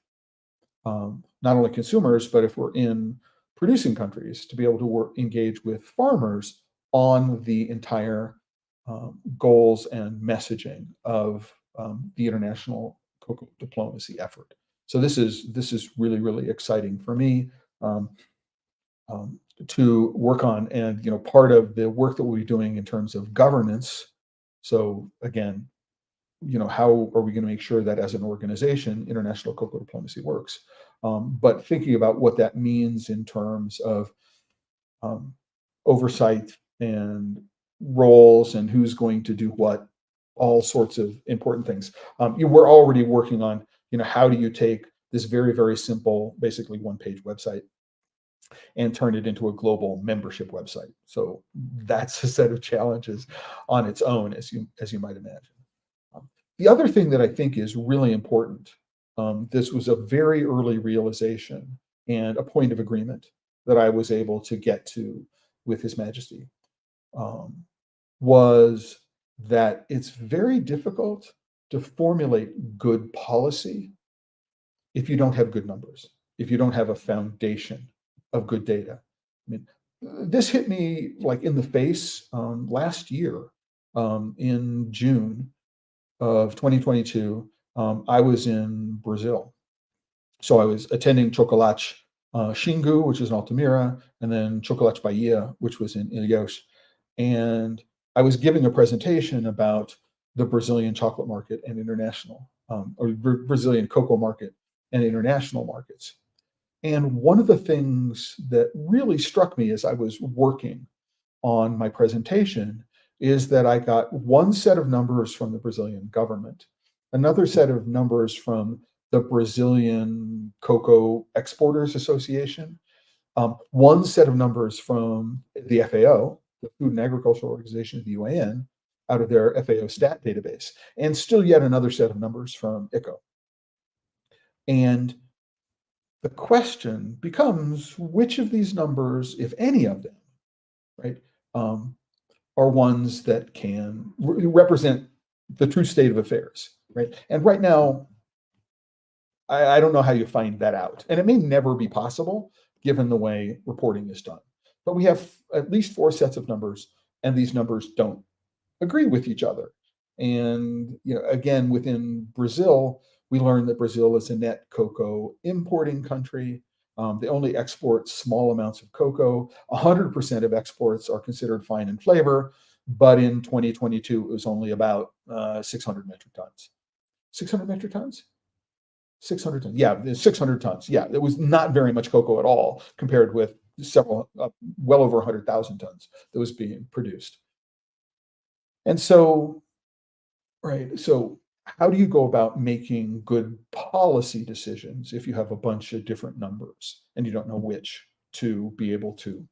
Speaker 1: not only consumers, but if we're in producing countries, to be able to engage with farmers on the entire goals and messaging of the international cocoa diplomacy effort. So this is really, really exciting for me to work on. And part of the work that we'll be doing in terms of governance. So again, how are we going to make sure that as an organization, international cocoa diplomacy works? But thinking about what that means in terms of oversight and roles and who's going to do what, all sorts of important things. We're already working on, how do you take this very, very simple, basically one-page website and turn it into a global membership website. So that's a set of challenges on its own, as you might imagine. The other thing that I think is really important, this was a very early realization and a point of agreement that I was able to get to with His Majesty, was that it's very difficult to formulate good policy if you don't have good numbers, if you don't have a foundation of good data. I mean, this hit me like in the face last year in June of 2022. I was in Brazil. So I was attending Chocolate Xingu, which is in Altamira, and then Chocolate Bahia, which was in Ilhéus. And I was giving a presentation about the Brazilian chocolate market and international, or Brazilian cocoa market and international markets. And one of the things that really struck me as I was working on my presentation is that I got one set of numbers from the Brazilian government, another set of numbers from the Brazilian Cocoa Exporters Association, one set of numbers from the FAO, the Food and Agricultural Organization of the UAN, out of their FAO stat database, and still yet another set of numbers from ICO. And the question becomes, which of these numbers, if any of them, right, are ones that can represent the true state of affairs, right? And right now, I don't know how you find that out. And it may never be possible given the way reporting is done. But we have at least 4 sets of numbers, and these numbers don't agree with each other. And again, within Brazil, we learned that Brazil is a net cocoa importing country. They only export small amounts of cocoa. 100% of exports are considered fine in flavor, but in 2022, it was only about 600 metric tons. 600 metric tons? 600 tons. Yeah, 600 tons. Yeah, it was not very much cocoa at all compared with several, well over 100,000 tons that was being produced. And so, right, so how do you go about making good policy decisions if you have a bunch of different numbers and you don't know which to be able to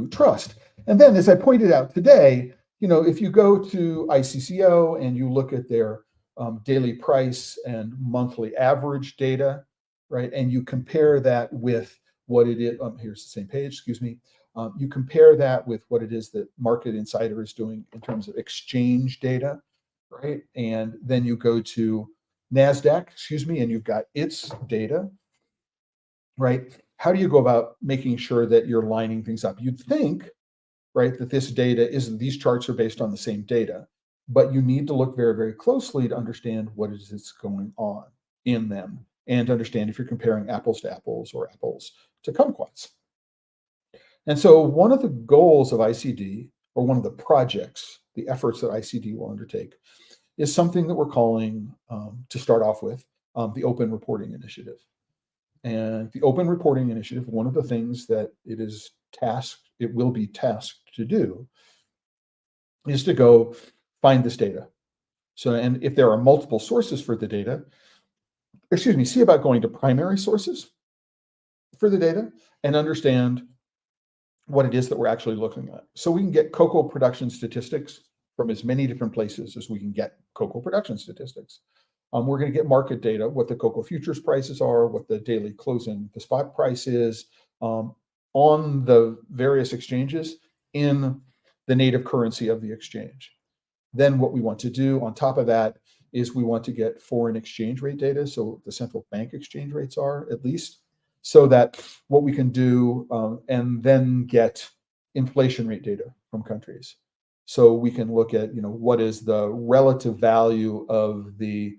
Speaker 1: trust? And then, as I pointed out today, if you go to ICCO and you look at their daily price and monthly average data, right, and you compare that with what it is, here's the same page, excuse me. You compare that with what it is that Market Insider is doing in terms of exchange data, right? And then you go to NASDAQ, excuse me, and you've got its data, right? How do you go about making sure that you're lining things up? You'd think, right, that these charts are based on the same data, but you need to look very, very closely to understand what it is that's going on in them and understand if you're comparing apples to apples or apples to kumquats. And so one of the goals of ICD, or one of the projects, the efforts that ICD will undertake, is something that we're calling, to start off with, the Open Reporting Initiative. And the Open Reporting Initiative, one of the things that it will be tasked to do, is to go find this data. So, and if there are multiple sources for the data, see about going to primary sources for the data and understand what it is that we're actually looking at. So we can get cocoa production statistics from as many different places as we can get cocoa production statistics. We're going to get market data, what the cocoa futures prices are, what the daily closing, the spot price is, on the various exchanges in the native currency of the exchange. Then what we want to do on top of that is we want to get foreign exchange rate data, so the central bank exchange rates are, at least, so that what we can do, and then get inflation rate data from countries. So we can look at, what is the relative value of the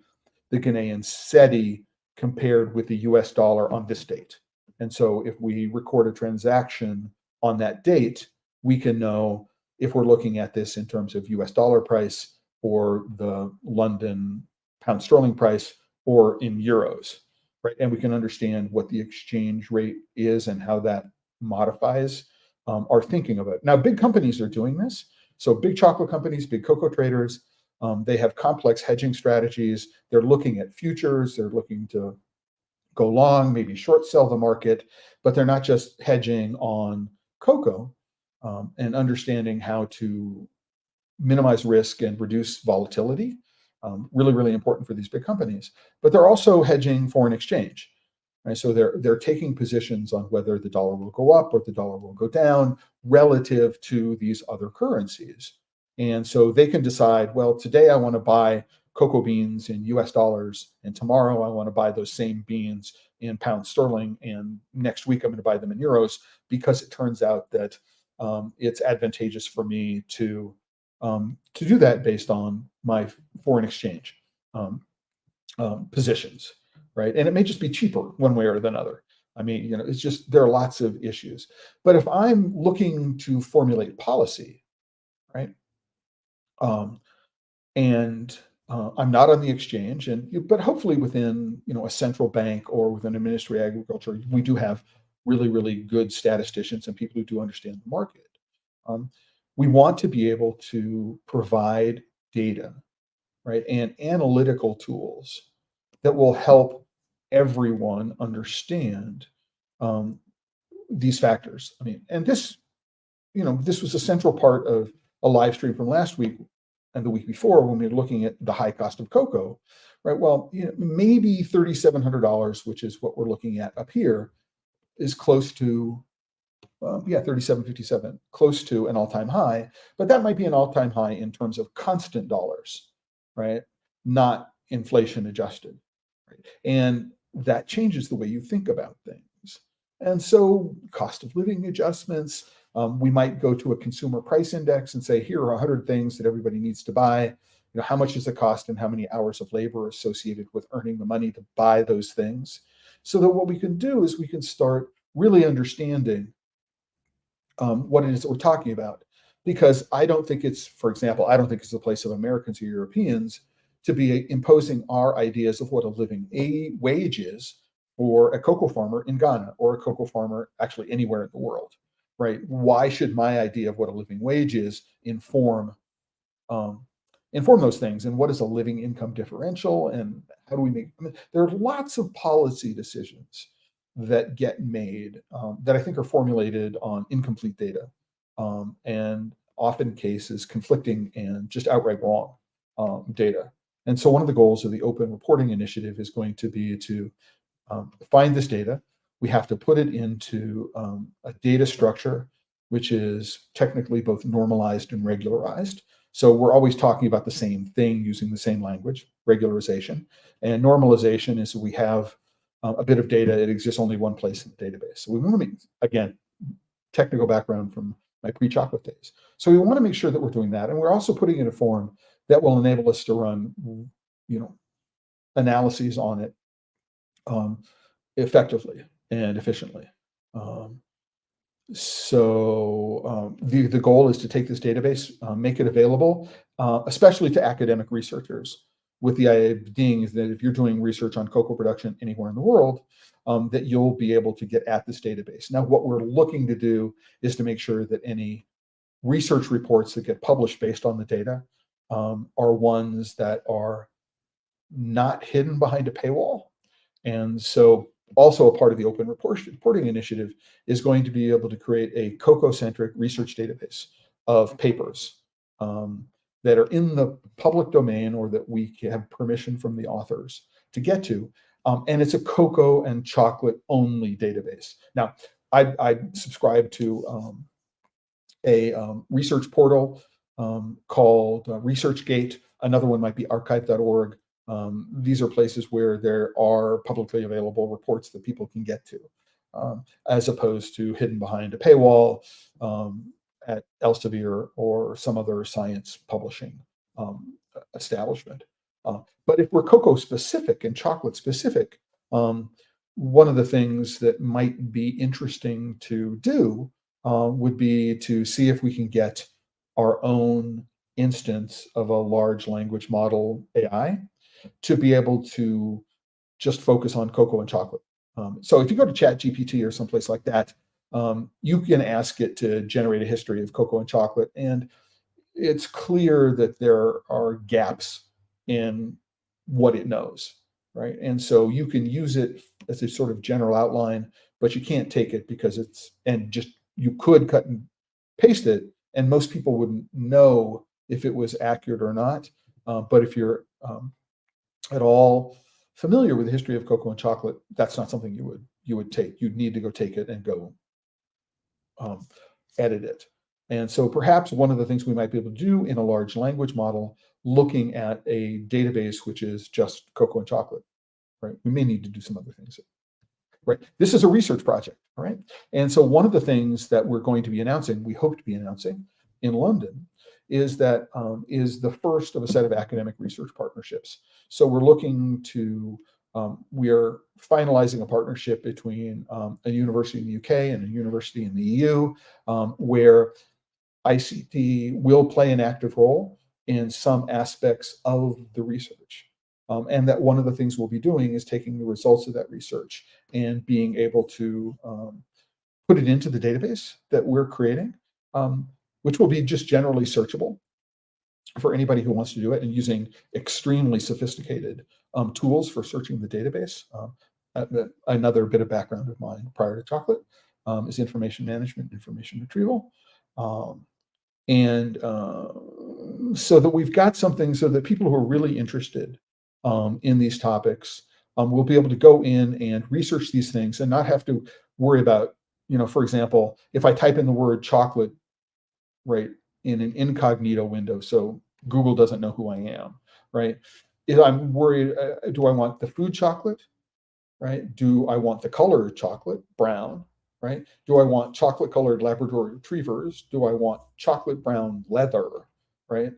Speaker 1: Ghanaian cedi compared with the US dollar on this date. And so if we record a transaction on that date, we can know if we're looking at this in terms of US dollar price or the London pound sterling price or in euros, right? And we can understand what the exchange rate is and how that modifies our thinking of it. Now, big companies are doing this. So big chocolate companies, big cocoa traders, they have complex hedging strategies. They're looking at futures. They're looking to go long, maybe short sell the market, but they're not just hedging on cocoa, and understanding how to minimize risk and reduce volatility. Really, really important for these big companies. But they're also hedging foreign exchange. Right? So they're taking positions on whether the dollar will go up or the dollar will go down relative to these other currencies. And so they can decide, well, today I want to buy cocoa beans in US dollars, and tomorrow I want to buy those same beans in pound sterling, and next week I'm going to buy them in euros, because it turns out that it's advantageous for me to do that based on my foreign exchange positions, right? And it may just be cheaper one way or another. I mean, it's just, there are lots of issues. But if I'm looking to formulate policy, right, and I'm not on the exchange, but hopefully within a central bank or within a Ministry of Agriculture, we do have really, really good statisticians and people who do understand the market. We want to be able to provide data, right, and analytical tools that will help everyone understand these factors. I mean, and this was a central part of a live stream from last week and the week before, when we were looking at the high cost of cocoa, right? Well, maybe $3,700, which is what we're looking at up here, is close to, 37.57, close to an all-time high, but that might be an all-time high in terms of constant dollars, right? Not inflation adjusted, right? And that changes the way you think about things. And so cost of living adjustments, we might go to a consumer price index and say, here are 100 things that everybody needs to buy. How much does it cost and how many hours of labor associated with earning the money to buy those things? So that what we can do is we can start really understanding what it is that we're talking about. Because I don't think it's the place of Americans or Europeans to be imposing our ideas of what a living wage is for a cocoa farmer in Ghana or a cocoa farmer actually anywhere in the world, right? Why should my idea of what a living wage is inform those things? And what is a living income differential? And how do we make? There are lots of policy decisions that get made that I think are formulated on incomplete data, and often cases conflicting and just outright wrong data. And so one of the goals of the Open Reporting Initiative is going to be to find this data. We have to put it into a data structure which is technically both normalized and regularized, So we're always talking about the same thing using the same language, regularization. And normalization is we have a bit of data, it exists only one place in the database. So we want to make, again, technical background from my pre-chocolate days. So we want to make sure that we're doing that. And we're also putting it in a form that will enable us to run, analyses on it effectively and efficiently. The goal is to take this database, make it available, especially to academic researchers, with the idea being is that if you're doing research on cocoa production anywhere in the world, that you'll be able to get at this database. Now, what we're looking to do is to make sure that any research reports that get published based on the data are ones that are not hidden behind a paywall. And so also a part of the open reporting initiative is going to be able to create a cocoa-centric research database of papers that are in the public domain or that we have permission from the authors to get to. And it's a cocoa and chocolate only database. Now, I subscribe to a research portal called ResearchGate. Another one might be archive.org. These are places where there are publicly available reports that people can get to, as opposed to hidden behind a paywall at Elsevier or some other science publishing establishment. But if we're cocoa specific and chocolate specific, one of the things that might be interesting to do would be to see if we can get our own instance of a large language model AI to be able to just focus on cocoa and chocolate. So if you go to ChatGPT or someplace like that, you can ask it to generate a history of cocoa and chocolate, and it's clear that there are gaps in what it knows, right? And so you can use it as a sort of general outline, but you can't take it because you could cut and paste it, and most people wouldn't know if it was accurate or not. But if you're at all familiar with the history of cocoa and chocolate, that's not something you would take. You'd need to go take it and go edit it. And so perhaps one of the things we might be able to do in a large language model, looking at a database which is just cocoa and chocolate, right? We may need to do some other things, right? This is a research project, right? And so one of the things that we're going to be announcing, we hope to be announcing in London, is that is the first of a set of academic research partnerships. So we're looking to, we are finalizing a partnership between a university in the UK and a university in the EU, where ICD will play an active role in some aspects of the research. And that one of the things we'll be doing is taking the results of that research and being able to put it into the database that we're creating, which will be just generally searchable for anybody who wants to do it, and using extremely sophisticated tools for searching the database. Another bit of background of mine prior to chocolate is information management, information retrieval. So that we've got something so that people who are really interested in these topics will be able to go in and research these things and not have to worry about, for example, if I type in the word chocolate, right, in an incognito window, so Google doesn't know who I am, right? If I'm worried, do I want the food chocolate, right? Do I want the color chocolate, brown, right? Do I want chocolate colored Labrador retrievers? Do I want chocolate brown leather, right?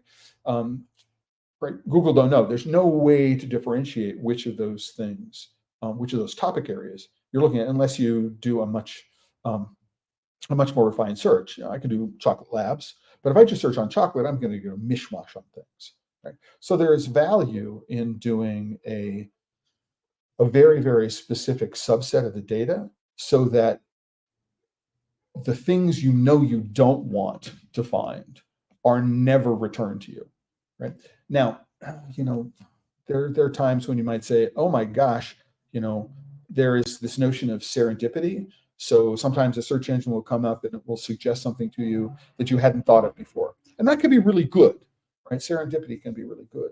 Speaker 1: Right? Google don't know. There's no way to differentiate which of those things, which of those topic areas you're looking at, unless you do a much more refined search. I can do chocolate labs, but if I just search on chocolate, I'm going to get a mishmash on things. Right? So there is value in doing a very, very specific subset of the data, so that the things you don't want to find are never returned to you. Right? Now, there are times when you might say, oh my gosh, there is this notion of serendipity. So sometimes a search engine will come up and it will suggest something to you that you hadn't thought of before. And that can be really good, right? Serendipity can be really good.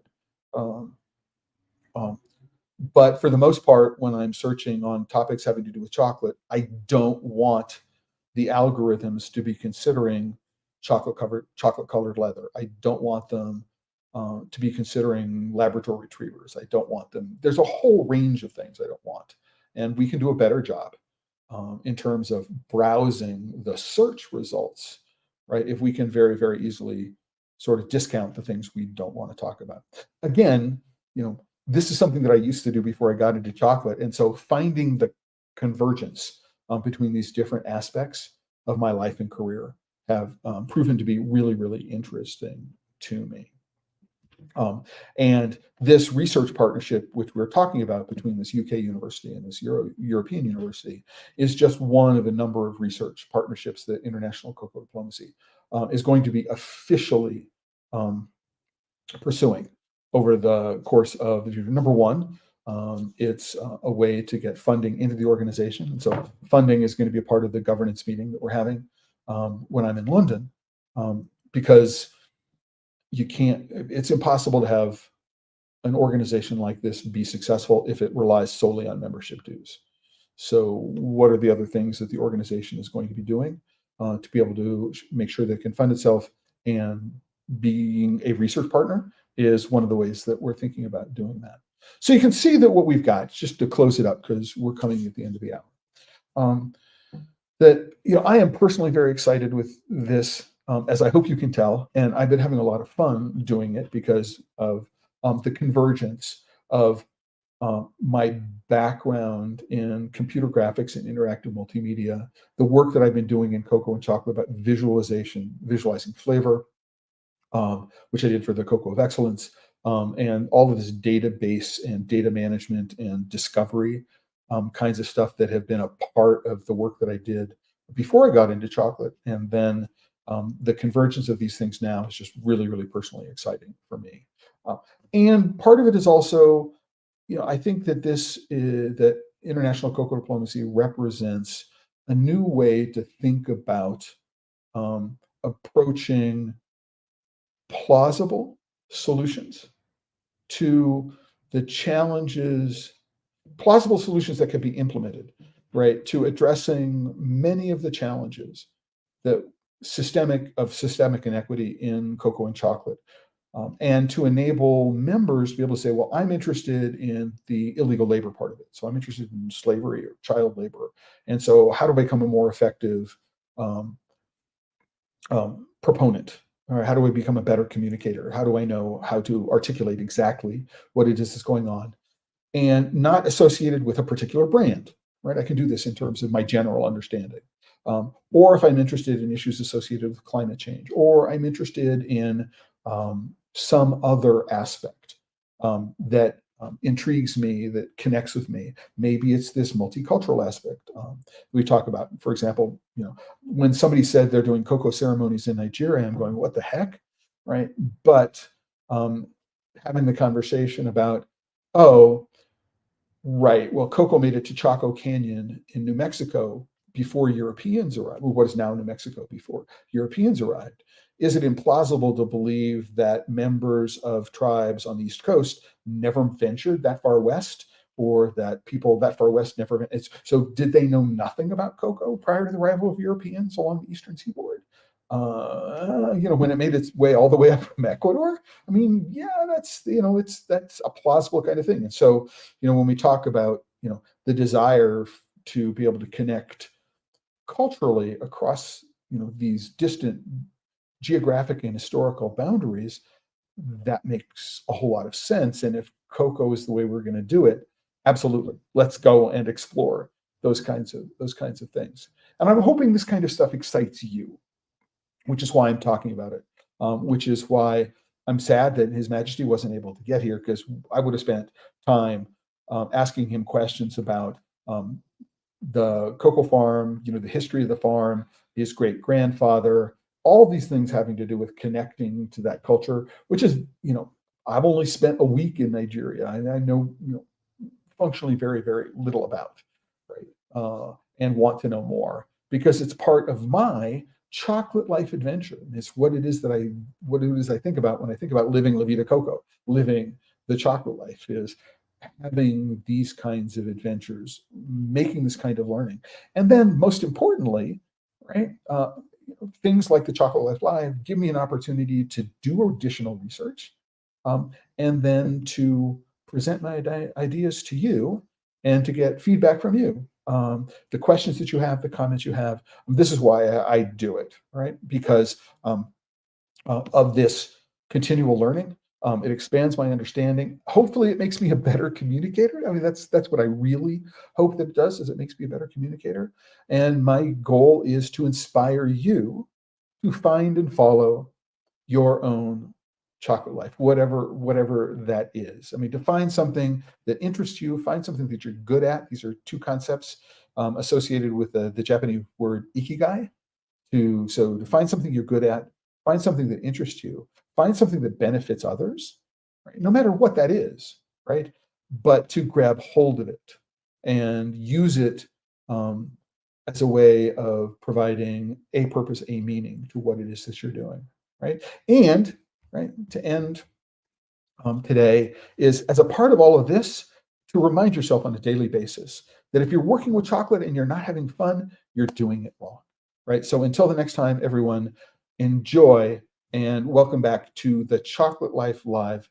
Speaker 1: But for the most part, when I'm searching on topics having to do with chocolate, I don't want the algorithms to be considering chocolate colored leather. I don't want them to be considering Labrador retrievers. I don't want them. There's a whole range of things I don't want. And we can do a better job in terms of browsing the search results, right? If we can very, very easily sort of discount the things we don't want to talk about. Again, this is something that I used to do before I got into chocolate. And so finding the convergence between these different aspects of my life and career have proven to be really, really interesting to me. And this research partnership, which we're talking about between this UK university and this European university, is just one of a number of research partnerships that International Cocoa Diplomacy is going to be officially pursuing over the course of the year. Number one, it's a way to get funding into the organization. And so funding is going to be a part of the governance meeting that we're having when I'm in London, because it's impossible to have an organization like this be successful if it relies solely on membership dues. So what are the other things that the organization is going to be doing to be able to make sure that it can fund itself? And being a research partner is one of the ways that we're thinking about doing that. So you can see that what we've got, just to close it up, because we're coming at the end of the hour, that I am personally very excited with this, as I hope you can tell, and I've been having a lot of fun doing it because of the convergence of my background in computer graphics and interactive multimedia, the work that I've been doing in cocoa and chocolate about visualizing flavor, which I did for the Cocoa of Excellence, and all of this database and data management and discovery kinds of stuff that have been a part of the work that I did before I got into chocolate. And then the convergence of these things now is just really, really personally exciting for me. And part of it is also, I think that that international cocoa diplomacy represents a new way to think about approaching plausible solutions to the challenges, plausible solutions that can be implemented, right, to addressing many of the challenges that systemic inequity in cocoa and chocolate, and to enable members to be able to say, well, I'm interested in the illegal labor part of it. So I'm interested in slavery or child labor. And so how do I become a more effective proponent? Or how do I become a better communicator? How do I know how to articulate exactly what it is that's going on? And not associated with a particular brand, right? I can do this in terms of my general understanding. Or if I'm interested in issues associated with climate change, or I'm interested in some other aspect that intrigues me, that connects with me. Maybe it's this multicultural aspect. We talk about, for example, when somebody said they're doing cocoa ceremonies in Nigeria, I'm going, what the heck, right? But having the conversation about, oh, right, well, cocoa made it to Chaco Canyon in New Mexico before Europeans arrived, well, what is now New Mexico before Europeans arrived. Is it implausible to believe that members of tribes on the East Coast never ventured that far west, or that people that far west never? So did they know nothing about cocoa prior to the arrival of Europeans along the Eastern Seaboard? When it made its way all the way up from Ecuador, I mean, yeah, that's a plausible kind of thing. And so, when we talk about the desire to be able to connect culturally across these distant geographic and historical boundaries, that makes a whole lot of sense. And if cocoa is the way we're going to do it, absolutely, let's go and explore those kinds of things. And I'm hoping this kind of stuff excites you, which is why I'm talking about it, which is why I'm sad that His Majesty wasn't able to get here, because I would have spent time asking him questions about the cocoa farm, the history of the farm, his great-grandfather, all these things having to do with connecting to that culture, which is, I've only spent a week in Nigeria, and I know, functionally very, very little about, right? And want to know more, because it's part of my chocolate life adventure. And it's what it is I think about when I think about living La Vida Coco, living the chocolate life, is having these kinds of adventures, making this kind of learning. And then most importantly, right, things like the Chocolate Life Live give me an opportunity to do additional research, and then to present my ideas to you and to get feedback from you. The questions that you have, the comments you have. This is why I do it, right? Because of this continual learning. It expands my understanding. Hopefully, it makes me a better communicator. I mean, that's what I really hope that it does. Is it makes me a better communicator? And my goal is to inspire you to find and follow your own chocolate life, whatever that is. I mean, to find something that interests you, find something that you're good at. These are two concepts associated with the Japanese word ikigai. To find something you're good at, find something that interests you, find something that benefits others, right? No matter what that is, right? But to grab hold of it and use it as a way of providing a purpose, a meaning to what it is that you're doing, right? And right to end today is, as a part of all of this, to remind yourself on a daily basis that if you're working with chocolate and you're not having fun, you're doing it wrong, right? So until the next time, everyone, enjoy and welcome back to the Chocolate Life Live.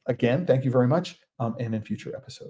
Speaker 1: Again, thank you very much, and in future episodes.